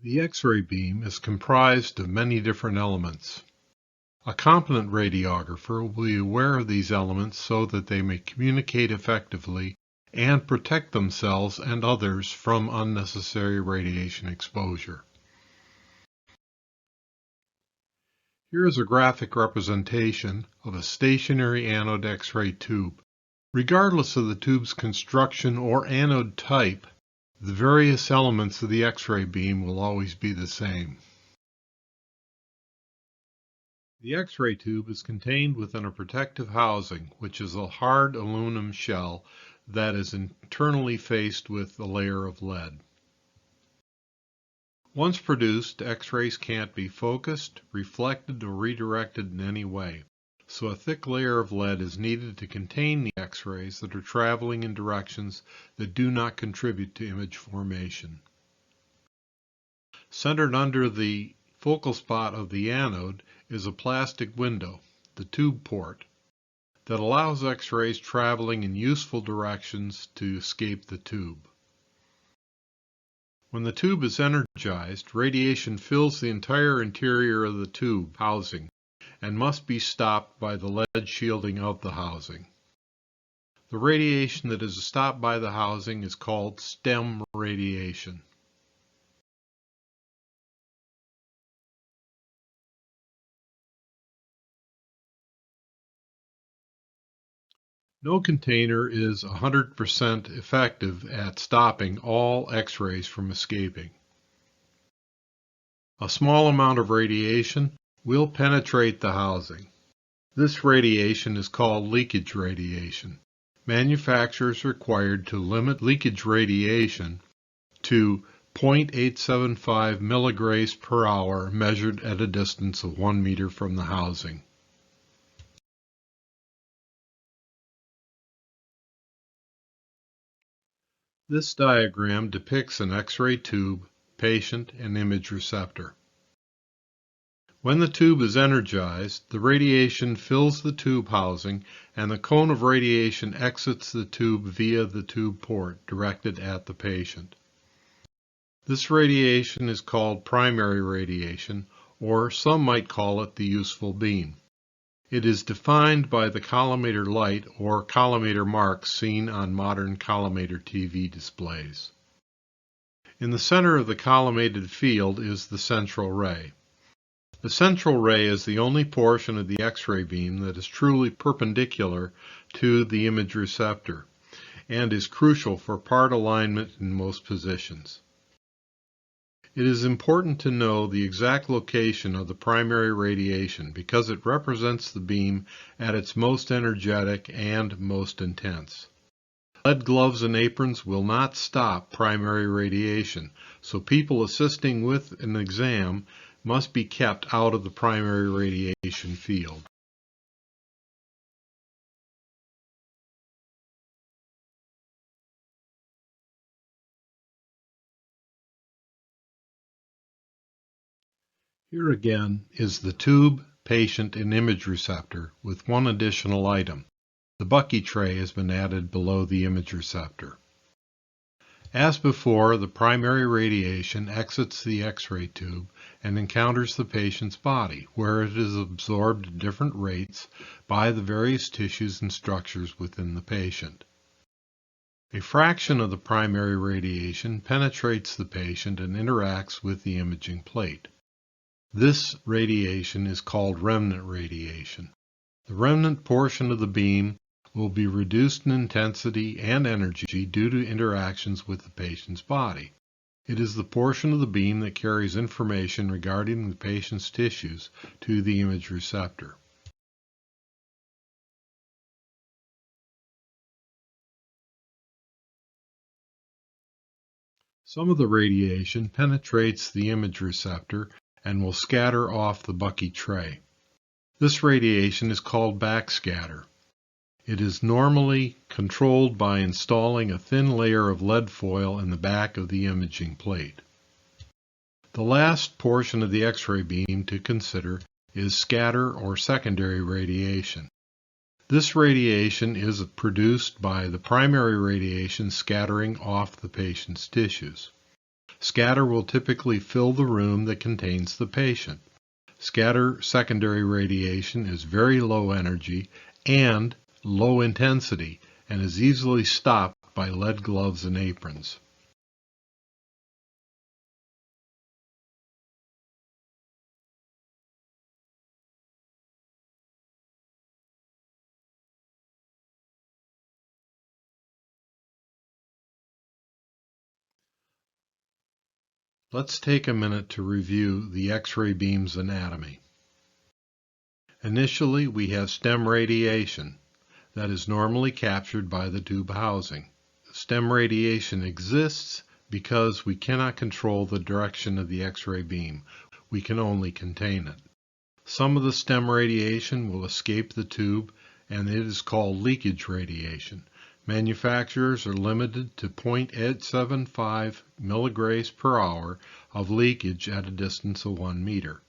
The X-ray beam is comprised of many different elements. A competent radiographer will be aware of these elements so that they may communicate effectively and protect themselves and others from unnecessary radiation exposure. Here is a graphic representation of a stationary anode X-ray tube. Regardless of the tube's construction or anode type, the various elements of the X-ray beam will always be the same. The X-ray tube is contained within a protective housing, which is a hard aluminum shell that is internally faced with a layer of lead. Once produced, X-rays can't be focused, reflected, or redirected in any way, so a thick layer of lead is needed to contain the X-rays that are traveling in directions that do not contribute to image formation. Centered under the focal spot of the anode is a plastic window, the tube port, that allows X-rays traveling in useful directions to escape the tube. When the tube is energized, radiation fills the entire interior of the tube housing and must be stopped by the lead shielding of the housing. The radiation that is stopped by the housing is called stem radiation. No container is 100% effective at stopping all X-rays from escaping. A small amount of radiation will penetrate the housing. This radiation is called leakage radiation. Manufacturers are required to limit leakage radiation to 0.875 milligrays per hour measured at a distance of 1 meter from the housing. This diagram depicts an X-ray tube, patient, and image receptor. When the tube is energized, the radiation fills the tube housing and the cone of radiation exits the tube via the tube port directed at the patient. This radiation is called primary radiation, or some might call it the useful beam. It is defined by the collimator light or collimator marks seen on modern collimator TV displays. In the center of the collimated field is the central ray. The central ray is the only portion of the X-ray beam that is truly perpendicular to the image receptor and is crucial for part alignment in most positions. It is important to know the exact location of the primary radiation because it represents the beam at its most energetic and most intense. Lead gloves and aprons will not stop primary radiation, so people assisting with an exam must be kept out of the primary radiation field. Here again is the tube, patient, and image receptor with one additional item. The bucky tray has been added below the image receptor. As before, the primary radiation exits the X-ray tube and encounters the patient's body, where it is absorbed at different rates by the various tissues and structures within the patient. A fraction of the primary radiation penetrates the patient and interacts with the imaging plate. This radiation is called remnant radiation. The remnant portion of the beam will be reduced in intensity and energy due to interactions with the patient's body. It is the portion of the beam that carries information regarding the patient's tissues to the image receptor. Some of the radiation penetrates the image receptor and will scatter off the bucky tray. This radiation is called backscatter. It is normally controlled by installing a thin layer of lead foil in the back of the imaging plate. The last portion of the X-ray beam to consider is scatter or secondary radiation. This radiation is produced by the primary radiation scattering off the patient's tissues. Scatter will typically fill the room that contains the patient. Scatter secondary radiation is very low energy and low intensity and is easily stopped by lead gloves and aprons. Let's take a minute to review the X-ray beam's anatomy. Initially, we have stem radiation that is normally captured by the tube housing. Stem radiation exists because we cannot control the direction of the X-ray beam. We can only contain it. Some of the stem radiation will escape the tube, and it is called leakage radiation. Manufacturers are limited to 0.875 milligrays per hour of leakage at a distance of 1 meter.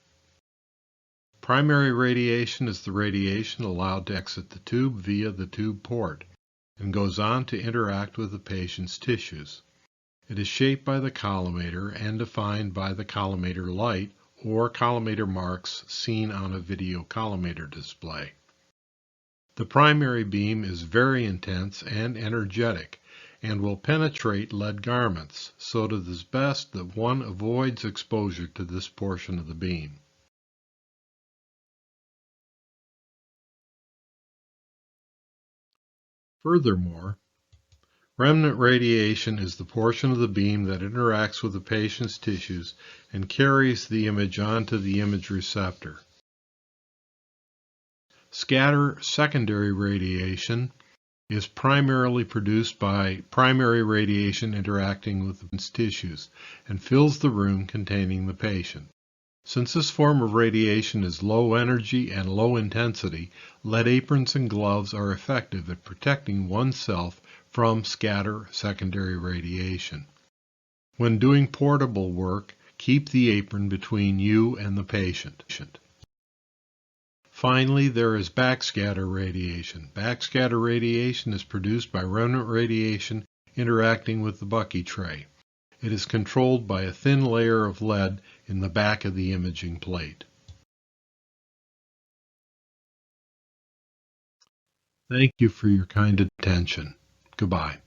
Primary radiation is the radiation allowed to exit the tube via the tube port and goes on to interact with the patient's tissues. It is shaped by the collimator and defined by the collimator light or collimator marks seen on a video collimator display. The primary beam is very intense and energetic and will penetrate lead garments, so it is best that one avoids exposure to this portion of the beam. Furthermore, remnant radiation is the portion of the beam that interacts with the patient's tissues and carries the image onto the image receptor. Scatter secondary radiation is primarily produced by primary radiation interacting with the tissues and fills the room containing the patient. Since this form of radiation is low energy and low intensity, lead aprons and gloves are effective at protecting oneself from scatter secondary radiation. When doing portable work, keep the apron between you and the patient. Finally, there is backscatter radiation. Backscatter radiation is produced by remnant radiation interacting with the bucky tray. It is controlled by a thin layer of lead in the back of the imaging plate. Thank you for your kind attention. Goodbye.